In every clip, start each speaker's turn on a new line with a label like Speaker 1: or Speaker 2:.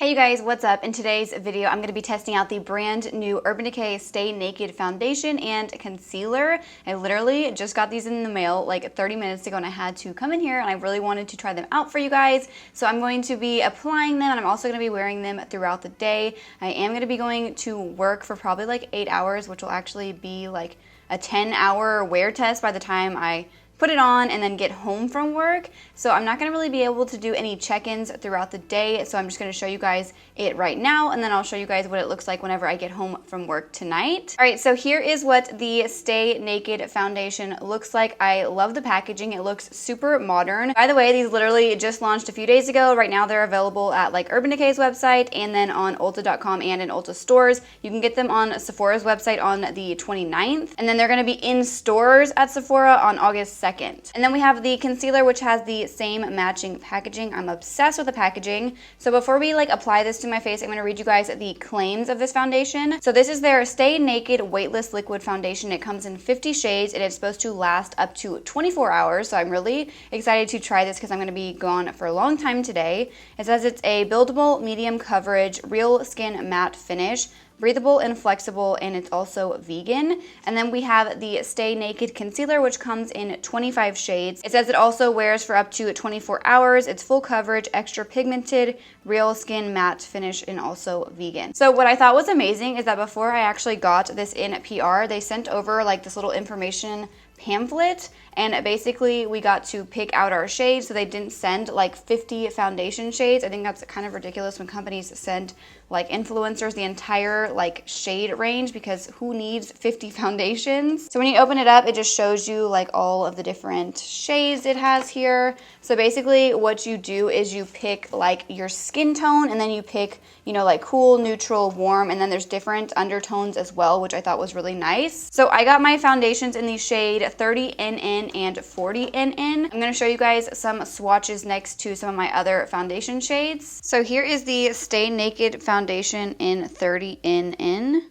Speaker 1: Hey you guys, what's up? In today's video, I'm going to be testing out the brand new Urban Decay Stay Naked Foundation and Concealer. I literally just got these in the mail like 30 minutes ago and I had to come in here and I really wanted to try them out for you guys. So I'm going to be applying them and I'm also going to be wearing them throughout the day. I am going to be going to work for probably like 8 hours, which will actually be like a 10-hour wear test by the time I put it on and then get home from work. So I'm not going to really be able to do any check-ins throughout the day, so I'm just going to show you guys it right now and then I'll show you guys what it looks like whenever I get home from work tonight. Alright, so here is what the Stay Naked foundation looks like. I love the packaging. It looks super modern. By the way, these literally just launched a few days ago. Right now they're available at like Urban Decay's website and then on Ulta.com and in Ulta stores. You can get them on Sephora's website on the 29th and then they're going to be in stores at Sephora on August 2nd. And then we have the concealer, which has the same matching packaging. I'm obsessed with the packaging. So before we like apply this to my face, I'm going to read you guys the claims of this foundation. So this is their Stay Naked Weightless Liquid Foundation. It comes in 50 shades and it's supposed to last up to 24 hours. So I'm really excited to try this because I'm going to be gone for a long time today. It says it's a buildable, medium coverage, real skin matte finish, breathable and flexible, and it's also vegan. And then we have the Stay Naked Concealer, which comes in 25 shades. It says it also wears for up to 24 hours. It's full coverage, extra pigmented, real skin matte finish, and also vegan. So what I thought was amazing is that before I actually got this in PR, they sent over like this little information pamphlet and basically we got to pick out our shades. So they didn't send like 50 foundation shades. I think that's kind of ridiculous when companies send like influencers the entire like shade range, because who needs 50 foundations? So when you open it up, it just shows you like all of the different shades it has here. So basically what you do is you pick like your skin tone and then you pick, you know, like cool, neutral, warm, and then there's different undertones as well, which I thought was really nice. So I got my foundations in the shade 30NN and 40NN. I'm gonna show you guys some swatches next to some of my other foundation shades. So here is the Stay Naked foundation in 30NN.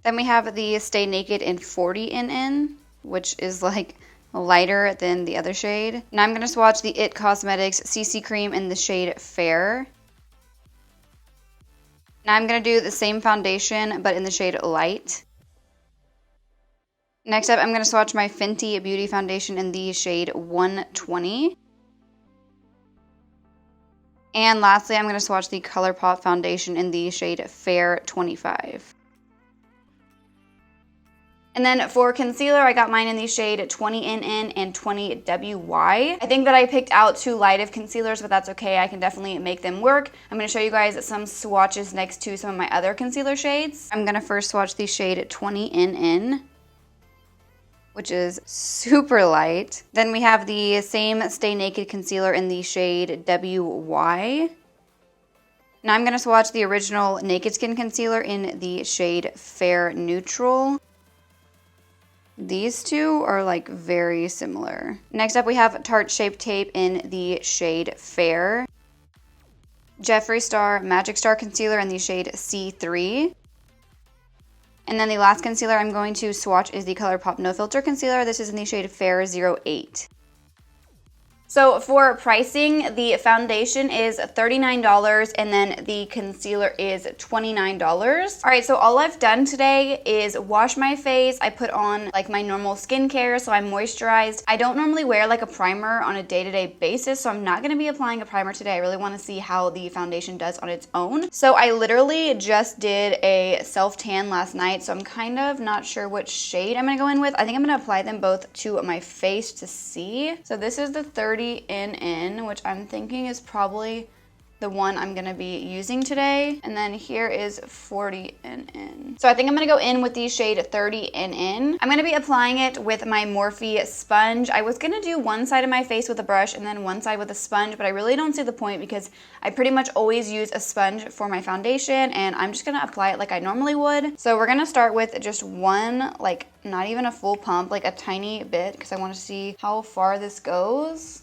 Speaker 1: Then we have the Stay Naked in 40NN, which is like lighter than the other shade. Now I'm gonna swatch the IT Cosmetics CC Cream in the shade Fair. Now I'm gonna do the same foundation, but in the shade Light. Next up, I'm going to swatch my Fenty Beauty Foundation in the shade 120. And lastly, I'm going to swatch the ColourPop Foundation in the shade Fair 25. And then for concealer, I got mine in the shade 20NN and 20WY. I think that I picked out too light of concealers, but that's okay. I can definitely make them work. I'm going to show you guys some swatches next to some of my other concealer shades. I'm going to first swatch the shade 20NN, which is super light. Then we have the same Stay Naked concealer in the shade WY. Now I'm going to swatch the original Naked Skin concealer in the shade Fair Neutral. These two are like very similar. Next up we have Tarte Shape Tape in the shade Fair. Jeffree Star Magic Star concealer in the shade C3. And then the last concealer I'm going to swatch is the ColourPop No Filter Concealer. This is in the shade Fair 08. So for pricing, the foundation is $39 and then the concealer is $29. All right, so all I've done today is wash my face. I put on like my normal skincare, so I'm moisturized. I don't normally wear like a primer on a day-to-day basis, so I'm not gonna be applying a primer today. I really wanna see how the foundation does on its own. So I literally just did a self-tan last night, so I'm kind of not sure which shade I'm gonna go in with. I think I'm gonna apply them both to my face to see. So this is the 30NN, which I'm thinking is probably the one I'm gonna be using today. And then here is 40NN. So I think I'm gonna go in with the shade 30NN. I'm gonna be applying it with my Morphe sponge. I was gonna do one side of my face with a brush and then one side with a sponge, but I really don't see the point because I pretty much always use a sponge for my foundation and I'm just gonna apply it like I normally would. So we're gonna start with just one, like not even a full pump, like a tiny bit, because I wanna see how far this goes.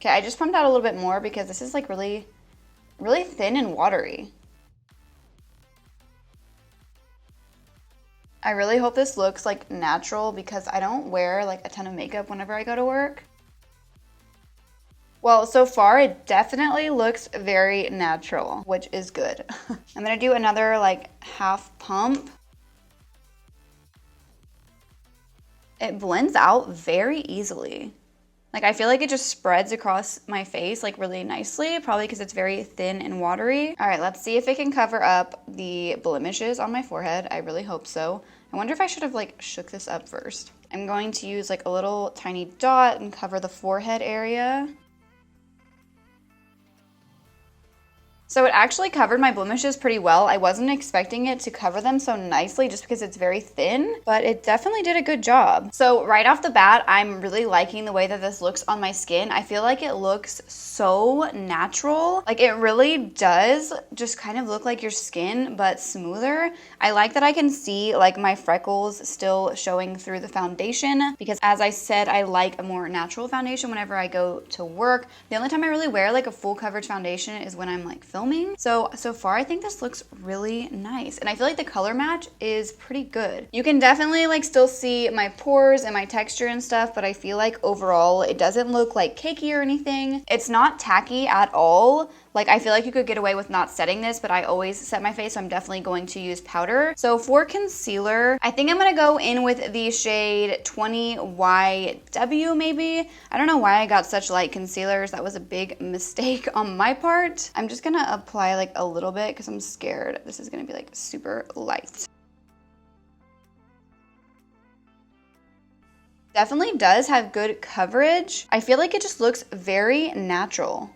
Speaker 1: Okay, I just pumped out a little bit more because this is like really thin and watery. I really hope this looks like natural because I don't wear like a ton of makeup whenever I go to work. Well, so far it definitely looks very natural, which is good. I'm gonna do another like half pump. It blends out very easily. Like, I feel like it just spreads across my face like really nicely, probably because it's very thin and watery. All right, let's see if it can cover up the blemishes on my forehead. I really hope so. I wonder if I should have like shook this up first. I'm going to use like a little tiny dot and cover the forehead area. So it actually covered my blemishes pretty well. I wasn't expecting it to cover them so nicely just because it's very thin, but it definitely did a good job. So right off the bat, I'm really liking the way that this looks on my skin. I feel like it looks so natural. Like, it really does just kind of look like your skin, but smoother. I like that I can see like my freckles still showing through the foundation because, as I said, I like a more natural foundation whenever I go to work. The only time I really wear like a full coverage foundation is when I'm like filming. So far I think this looks really nice, and I feel like the color match is pretty good. You can definitely like still see my pores and my texture and stuff, but I feel like overall it doesn't look like cakey or anything. It's not tacky at all. Like, I feel like you could get away with not setting this, but I always set my face, so I'm definitely going to use powder. So for concealer, I think I'm gonna go in with the shade 20YW maybe. I don't know why I got such light concealers. That was a big mistake on my part. I'm just gonna apply like a little bit because I'm scared this is gonna be like super light. Definitely does have good coverage. I feel like it just looks very natural.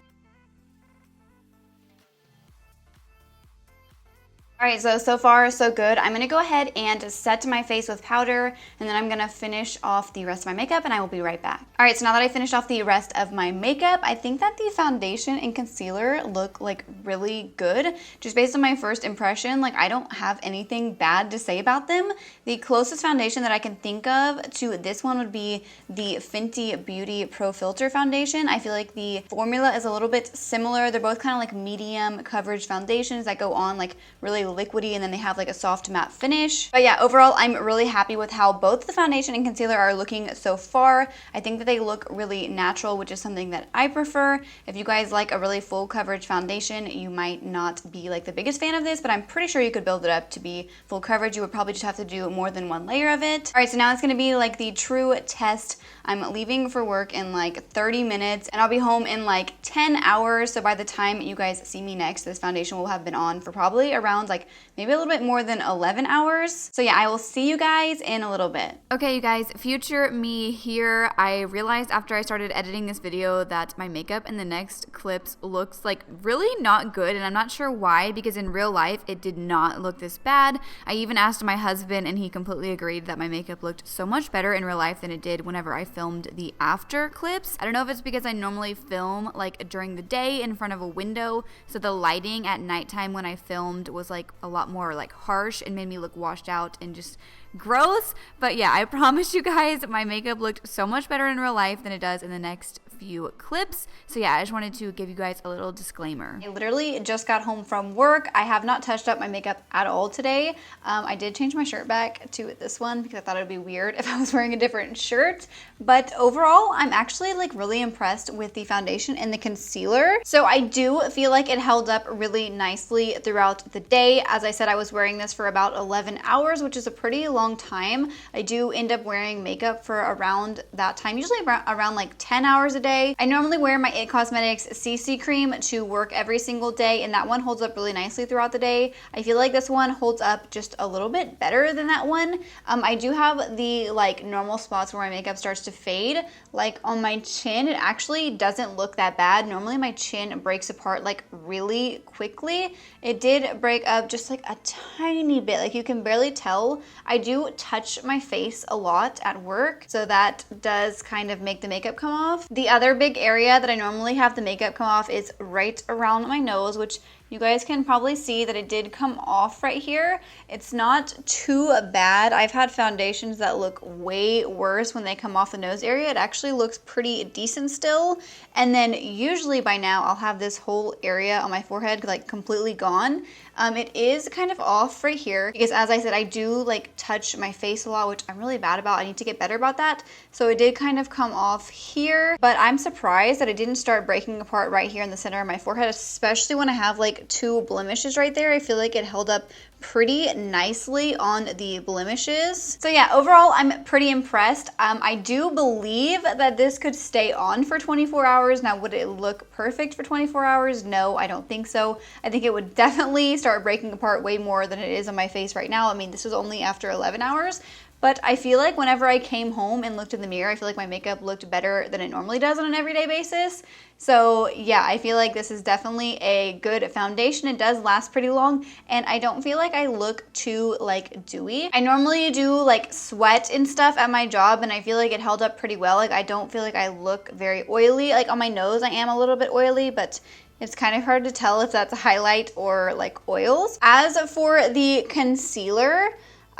Speaker 1: All right, so far so good. I'm gonna go ahead and set my face with powder, and then I'm gonna finish off the rest of my makeup, and I will be right back. All right, so now that I finished off the rest of my makeup, I think that the foundation and concealer look like really good. Just based on my first impression, like, I don't have anything bad to say about them. The closest foundation that I can think of to this one would be the Fenty Beauty Pro Filter foundation. I feel like the formula is a little bit similar. They're both kind of like medium coverage foundations that go on like really liquidy, and then they have like a soft matte finish. But yeah, overall I'm really happy with how both the foundation and concealer are looking so far. I think that they look really natural, which is something that I prefer. If you guys like a really full coverage foundation, you might not be like the biggest fan of this, but I'm pretty sure you could build it up to be full coverage. You would probably just have to do more than one layer of it. All right, so now it's gonna be like the true test. I'm leaving for work in like 30 minutes, and I'll be home in like 10 hours. So by the time you guys see me next, this foundation will have been on for probably around like maybe a little bit more than 11 hours. So yeah, I will see you guys in a little bit. Okay, you guys, future me here. I realized after I started editing this video that my makeup in the next clips looks like really not good, and I'm not sure why, because in real life it did not look this bad. I even asked my husband, and he completely agreed that my makeup looked so much better in real life than it did whenever I filmed the after clips. I don't know if it's because I normally film like during the day in front of a window, so the lighting at nighttime when I filmed was like a lot more like harsh and made me look washed out and just gross. But yeah, I promise you guys, my makeup looked so much better in real life than it does in the next few clips. So yeah, I just wanted to give you guys a little disclaimer. I literally just got home from work. I have not touched up my makeup at all today. I did change my shirt back to this one because I thought it would be weird if I was wearing a different shirt. But overall, I'm actually like really impressed with the foundation and the concealer. So I do feel like it held up really nicely throughout the day. As I said, I was wearing this for about 11 hours, which is a pretty long time. I do end up wearing makeup for around that time, usually around like 10 hours a day. I normally wear my IT Cosmetics CC cream to work every single day, and that one holds up really nicely throughout the day. I feel like this one holds up just a little bit better than that one. I do have the like normal spots where my makeup starts to fade. Like on my chin, it actually doesn't look that bad. Normally my chin breaks apart like really quickly. It did break up just like a tiny bit, like you can barely tell. I do touch my face a lot at work, so that does kind of make the makeup come off. The other big area that I normally have the makeup come off is right around my nose, which You guys can probably see that it did come off right here. It's not too bad. I've had foundations that look way worse when they come off the nose area. It actually looks pretty decent still. And then usually by now I'll have this whole area on my forehead like completely gone. It is kind of off right here because, as I said, I do like touch my face a lot, which I'm really bad about. I need to get better about that. So it did kind of come off here, but I'm surprised that it didn't start breaking apart right here in the center of my forehead, especially when I have like 2 blemishes right there. I feel like it held up pretty nicely on the blemishes. So yeah, overall, I'm pretty impressed. I do believe that this could stay on for 24 hours. Now, would it look perfect for 24 hours? No, I don't think so. I think it would definitely start breaking apart way more than it is on my face right now. I mean, this was only after 11 hours. But I feel like whenever I came home and looked in the mirror, I feel like my makeup looked better than it normally does on an everyday basis. So yeah, I feel like this is definitely a good foundation. It does last pretty long, and I don't feel like I look too like dewy. I normally do like sweat and stuff at my job, and I feel like it held up pretty well. Like I don't feel like I look very oily. Like on my nose, I am a little bit oily, but it's kind of hard to tell if that's a highlight or like oils. As for the concealer,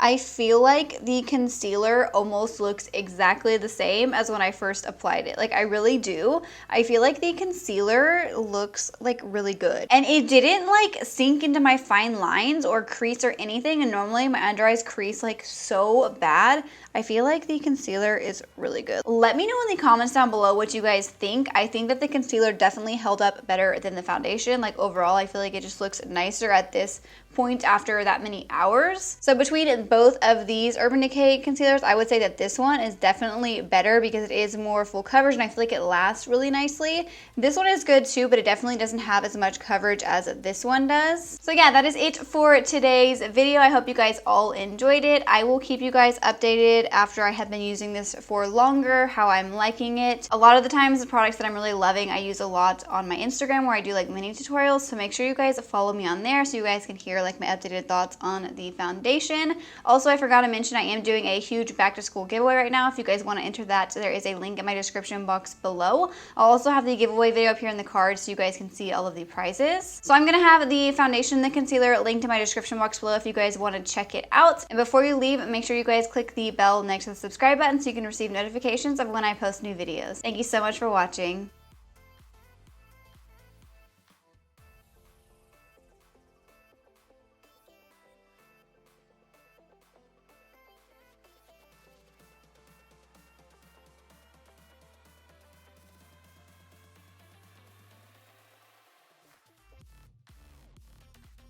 Speaker 1: I feel like the concealer almost looks exactly the same as when I first applied it. Like I really do. I feel like the concealer looks like really good. And it didn't like sink into my fine lines or crease or anything. And normally my under eyes crease like so bad. I feel like the concealer is really good. Let me know in the comments down below what you guys think. I think that the concealer definitely held up better than the foundation. Like overall, I feel like it just looks nicer at this point after that many hours. So between both of these Urban Decay concealers, I would say that this one is definitely better because it is more full coverage and I feel like it lasts really nicely. This one is good too, but it definitely doesn't have as much coverage as this one does. So yeah, that is it for today's video. I hope you guys all enjoyed it. I will keep you guys updated after I have been using this for longer, how I'm liking it. A lot of the times the products that I'm really loving, I use a lot on my Instagram where I do like mini tutorials. So make sure you guys follow me on there so you guys can hear like my updated thoughts on the foundation. Also, I forgot to mention I am doing a huge back to school giveaway right now. If you guys want to enter that, there is a link in my description box below. I'll also have the giveaway video up here in the card so you guys can see all of the prizes. So I'm going to have the foundation and the concealer linked in my description box below if you guys want to check it out. And before you leave, make sure you guys click the bell next to the subscribe button so you can receive notifications of when I post new videos. Thank you so much for watching.